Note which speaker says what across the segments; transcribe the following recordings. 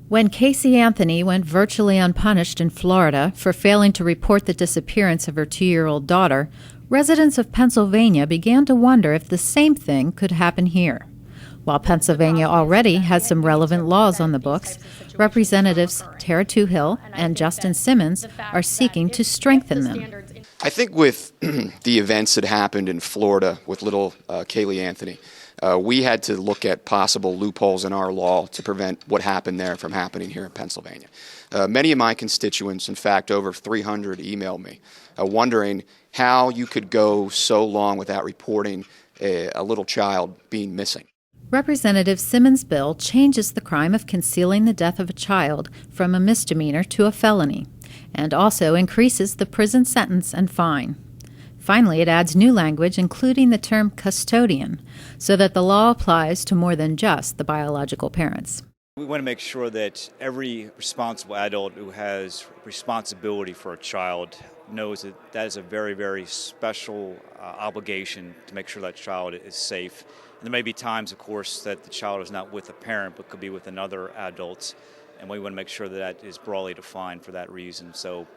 Speaker 1: When Casey Anthony went virtually unpunished in Florida for failing to report the disappearance of her 2-year-old daughter, residents of Pennsylvania began to wonder if the same thing could happen here. While Pennsylvania already has some relevant laws on the books, Representatives Tara Toohill and Justin Simmons are seeking to strengthen them.
Speaker 2: I think with the events that happened in Florida with little Kaylee Anthony, we had to look at possible loopholes in our law to prevent what happened there from happening here in Pennsylvania. Many of my constituents, in fact over 300, emailed me wondering how you could go so long without reporting a little child being missing.
Speaker 1: Representative Simmons' bill changes the crime of concealing the death of a child from a misdemeanor to a felony, and also increases the prison sentence and fine. Finally, it adds new language, including the term custodian, so that the law applies to more than just the biological parents.
Speaker 3: We want to make sure that every responsible adult who has responsibility for a child knows that that is a very, very special obligation to make sure that child is safe. And there may be times, of course, that the child is not with a parent but could be with another adult, and we want to make sure that that is broadly defined for that reason, so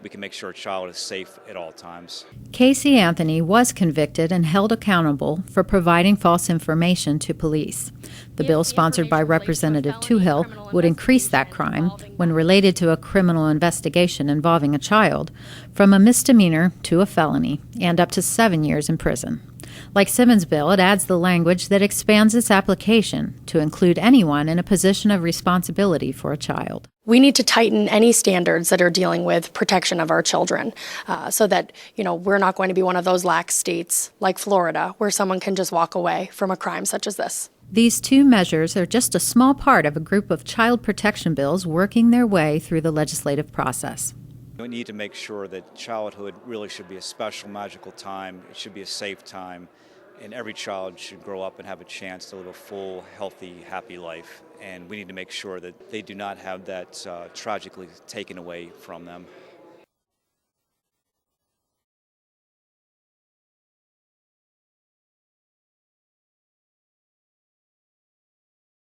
Speaker 3: we can make sure a child is safe at all times.
Speaker 1: Casey Anthony was convicted and held accountable for providing false information to police. The bill sponsored by Representative Toohill would increase that crime, when related to a criminal investigation involving a child, from a misdemeanor to a felony, and up to 7 years in prison. Like Simmons' bill, it adds the language that expands its application to include anyone in a position of responsibility for a child.
Speaker 4: We need to tighten any standards that are dealing with protection of our children so that, we're not going to be one of those lax states like Florida where someone can just walk away from a crime such as this.
Speaker 1: These two measures are just a small part of a group of child protection bills working their way through the legislative process.
Speaker 3: We need to make sure that childhood really should be a special, magical time. It should be a safe time, and every child should grow up and have a chance to live a full, healthy, happy life. And we need to make sure that they do not have that tragically taken away from them.